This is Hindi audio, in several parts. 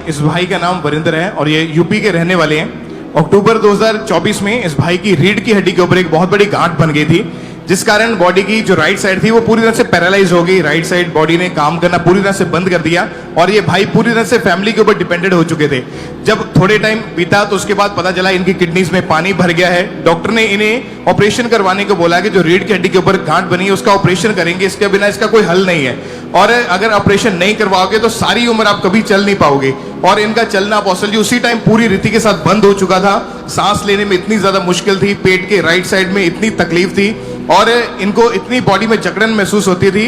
इस भाई का नाम वरिंदर है और ये यूपी के रहने वाले हैं। अक्टूबर 2024 में इस भाई की रीढ़ की हड्डी के ऊपर एक बहुत बड़ी गांठ बन गई थी, जिस कारण बॉडी की जो राइट साइड थी वो पूरी तरह से पैरालाइज हो गई। राइट साइड बॉडी ने काम करना पूरी तरह से बंद कर दिया और ये भाई पूरी तरह से फैमिली के ऊपर डिपेंडेंट हो चुके थे। जब थोड़े टाइम बीता तो उसके बाद पता चला इनकी किडनीज में पानी भर गया है। डॉक्टर ने इन्हें ऑपरेशन करवाने को बोला कि जो रीढ़ की हड्डी के ऊपर गांठ बनी है उसका ऑपरेशन करेंगे, इसके बिना इसका कोई हल नहीं है और अगर ऑपरेशन नहीं करवाओगे तो सारी उम्र आप कभी चल नहीं पाओगे। और इनका चलना पॉसिबल उसी टाइम पूरी रीति के साथ बंद हो चुका था। सांस लेने में इतनी ज्यादा मुश्किल थी, पेट के राइट साइड में इतनी तकलीफ थी और इनको इतनी बॉडी में जकड़न महसूस होती थी,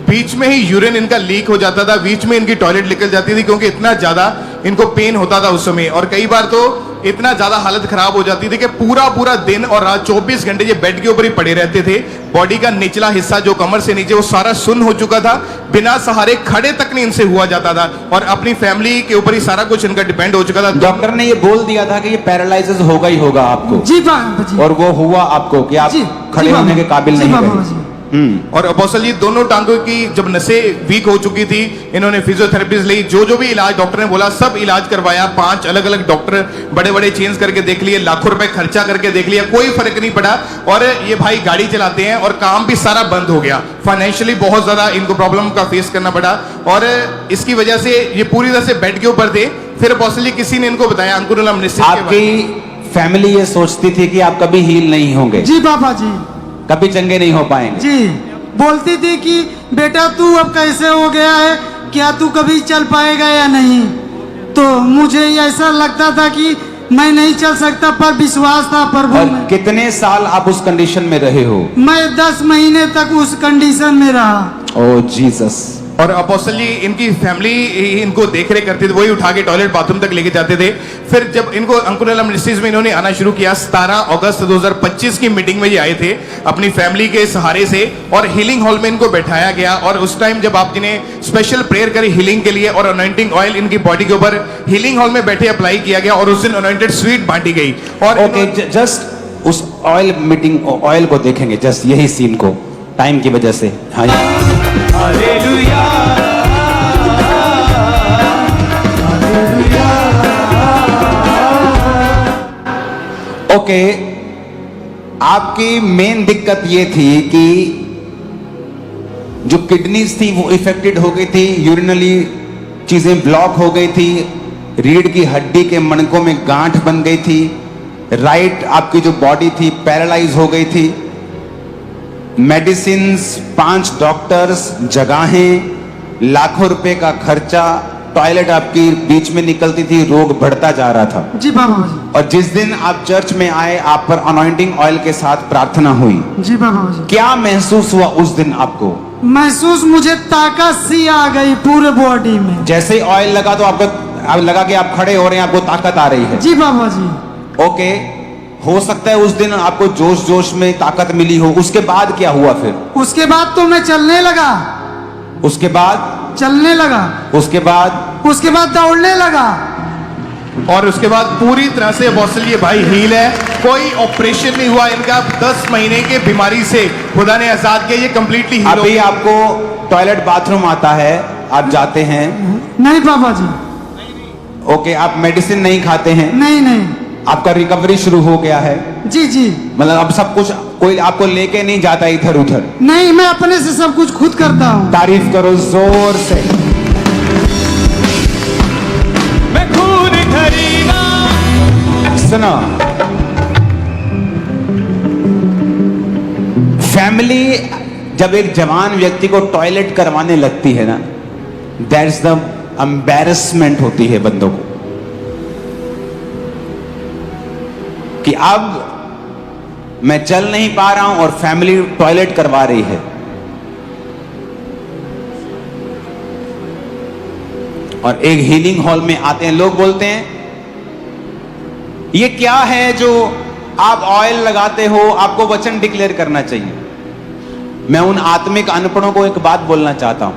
बीच में ही यूरिन इनका लीक हो जाता था, बीच में इनकी टॉयलेट निकल जाती थी क्योंकि इतना ज्यादा इनको पेन होता था उस समय। और कई बार तो इतना ज्यादा हालत खराब हो जाती थी कि पूरा दिन और रात 24 घंटे ये बेड के ऊपर ही पड़े रहते थे। बॉडी का निचला हिस्सा जो कमर से नीचे वो सारा सुन्न हो चुका था, बिना सहारे खड़े तक नहीं इनसे हुआ जाता था और अपनी फैमिली के ऊपर ही सारा कुछ इनका डिपेंड हो चुका था। डॉक्टर ने ये बोल दिया था कि ये पैरालाइसिस होगा ही होगा आपको। जी जी। और वो हुआ आपको कि आप खड़े होने के काबिल नहीं रहे। और अपोस्टल जी दोनों टांगों की जब नसें वीक हो चुकी थी, इन्होंने फिजियोथेरेपीज ली, जो भी इलाज डॉक्टर ने बोला सब इलाज करवाया। 5 अलग अलग डॉक्टर बड़े चेंज करके देख लिए, लाखों रुपए खर्चा करके देख लिया, कोई फर्क नहीं पड़ा। और ये भाई गाड़ी चलाते हैं और काम भी सारा बंद हो गया। फाइनेंशियली बहुत ज्यादा इनको प्रॉब्लम का फेस करना पड़ा और इसकी वजह से ये पूरी तरह से बेड के ऊपर थे। फिर अपोस्टल जी किसी ने इनको बताया, अंकुर आपकी फैमिली ये सोचती थी कि आप कभी हील नहीं होंगे। जी बाबा जी, कभी चंगे नहीं हो पाएंगे। जी बोलती थी कि बेटा तू अब कैसे हो गया है, क्या तू कभी चल पाएगा या नहीं। तो मुझे ऐसा लगता था कि मैं नहीं चल सकता, पर विश्वास था प्रभु में। कितने साल आप उस कंडीशन में रहे हो? मैं 10 महीने तक उस कंडीशन में रहा। ओह जीसस। और अपोस्टल जी इनकी फैमिली इनको देख रेख करती थी, वही उठा के टॉयलेट बाथरूम तक लेके जाते थे। फिर जब इनको अंकुर मिनिस्ट्रीज में इन्होंने आना शुरू किया, 17 अगस्त 2025 की मीटिंग में ये आए थे अपनी फैमिली के सहारे से और हीलिंग हॉल में इनको बैठाया गया। और उस टाइम जब आप जिन्हें स्पेशल प्रेयर करी हीलिंग के लिए और अनॉइंटिंग ऑयल इनकी बॉडी के ऊपर हीलिंग हॉल में बैठे अप्लाई किया गया और उस दिन अनॉइंटेड स्वीट बांटी गई। और जस्ट उस ऑयल मीटिंग ऑयल को देखेंगे, जस्ट यही सीन को टाइम की वजह से। हाँ हालेलुया। ओके, आपकी मेन दिक्कत ये थी कि जो किडनीज थी वो इफेक्टेड हो गई थी, यूरिनली चीजें ब्लॉक हो गई थी, रीढ़ की हड्डी के मणकों में गांठ बन गई थी, राइट आपकी जो बॉडी थी पैरालाइज हो गई थी। मेडिसिन्स, 5 डॉक्टर्स, जगहें, लाखों रुपए का खर्चा, टॉयलेट आपकी बीच में निकलती थी, रोग बढ़ता जा रहा था। जी बाबा जी। और जिस दिन आप चर्च में आए, आप पर अनॉइंटिंग ऑयल के साथ प्रार्थना हुई। जी बाबा जी। क्या महसूस हुआ उस दिन आपको? महसूस मुझे ताकत सी आ गई पूरे बॉडी में। जैसे ही ऑयल लगा तो आपको लगा कि आप खड़े हो रहे हैं, आपको ताकत आ रही है। जी बाबा जी। ओके, हो सकता है उस दिन आपको जोश में ताकत मिली हो। उसके बाद क्या हुआ फिर? उसके बाद तो मैं चलने लगा। उसके बाद चलने लगा। उसके बाद दौड़ने लगा। और उसके बाद पूरी तरह से अपोस्टल ये भाई हील है, कोई ऑपरेशन नहीं हुआ इनका। 10 महीने के बीमारी से खुदा ने आजाद किया, ये कंप्लीटली हील। अभी आपको टॉयलेट बाथरूम आता है, आप जाते हैं? नहीं बाबा जी। ओके, आप मेडिसिन नहीं खाते हैं? नहीं। आपका रिकवरी शुरू हो गया है? जी जी। मतलब अब सब कुछ कोई आपको लेके नहीं जाता इधर उधर? नहीं, मैं अपने से सब कुछ खुद करता हूँ। तारीफ करो जोर से। मैं खून खरीदा। सुनो, फैमिली जब एक जवान व्यक्ति को टॉयलेट करवाने लगती है ना, दैट्स द एम्बैरेसमेंट होती है बंदों को कि अब मैं चल नहीं पा रहा हूं और फैमिली टॉयलेट करवा रही है। और एक हीलिंग हॉल में आते हैं, लोग बोलते हैं ये क्या है जो आप ऑयल लगाते हो, आपको वचन डिक्लेयर करना चाहिए। मैं उन आत्मिक अनपढ़ों को एक बात बोलना चाहता हूं,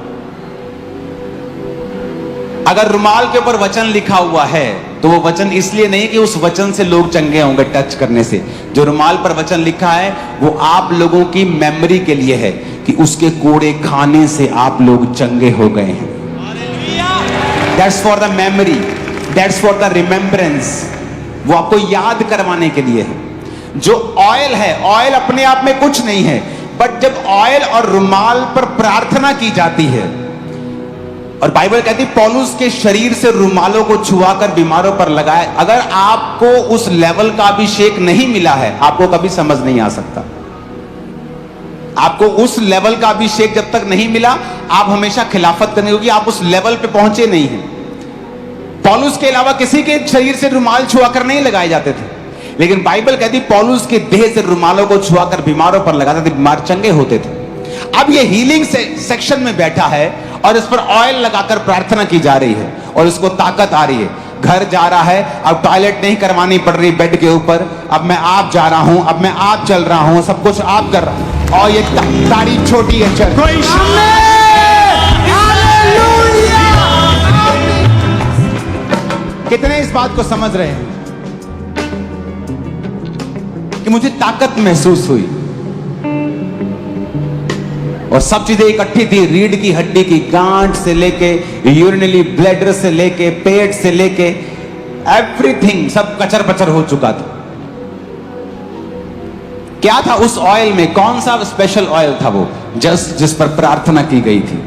अगर रुमाल के ऊपर वचन लिखा हुआ है तो वो वचन इसलिए नहीं कि उस वचन से लोग चंगे होंगे टच करने से। जो रुमाल पर वचन लिखा है वो आप लोगों की मेमोरी के लिए है कि उसके कोड़े खाने से आप लोग चंगे हो गए हैं। That's for the memory, that's for the remembrance. वो आपको याद करवाने के लिए है। जो ऑयल है, ऑयल अपने आप में कुछ नहीं है, बट जब ऑयल और रुमाल पर प्रार्थना की जाती है, और बाइबल कहती पौलुस के शरीर से रुमालों को छुआकर बीमारों पर लगाए। अगर आपको उस लेवल का अभिषेक नहीं मिला है, आपको कभी समझ नहीं आ सकता। आपको उस लेवल का अभिषेक जब तक नहीं मिला, आप हमेशा खिलाफत करने, क्योंकि आप उस लेवल पे पहुंचे नहीं हैं। पौलुस के अलावा किसी के शरीर से रुमाल छुआकर नहीं लगाए जाते थे, लेकिन बाइबल कहती पौलुस के देह से रुमालों को छुआकर बीमारों पर लगाते थे, बीमार चंगे होते थे। अब ये हीलिंग सेक्शन में बैठा है और इस पर ऑयल लगाकर प्रार्थना की जा रही है और इसको ताकत आ रही है। घर जा रहा है, अब टॉयलेट नहीं करवानी पड़ रही बेड के ऊपर, अब मैं आप जा रहा हूं, अब मैं आप चल रहा हूं, सब कुछ आप कर रहा हूं। और ये तारीफ छोटी है, चल कोई कितने इस बात को समझ रहे हैं कि मुझे ताकत महसूस हुई और सब चीजें इकट्ठी थी। रीढ़ की हड्डी की गांठ से लेके यूरिनरी ब्लैडर से लेके पेट से लेके एवरीथिंग सब कचर पचर हो चुका था। क्या था उस ऑयल में? कौन सा स्पेशल ऑयल था वो? जस्ट जिस पर प्रार्थना की गई थी।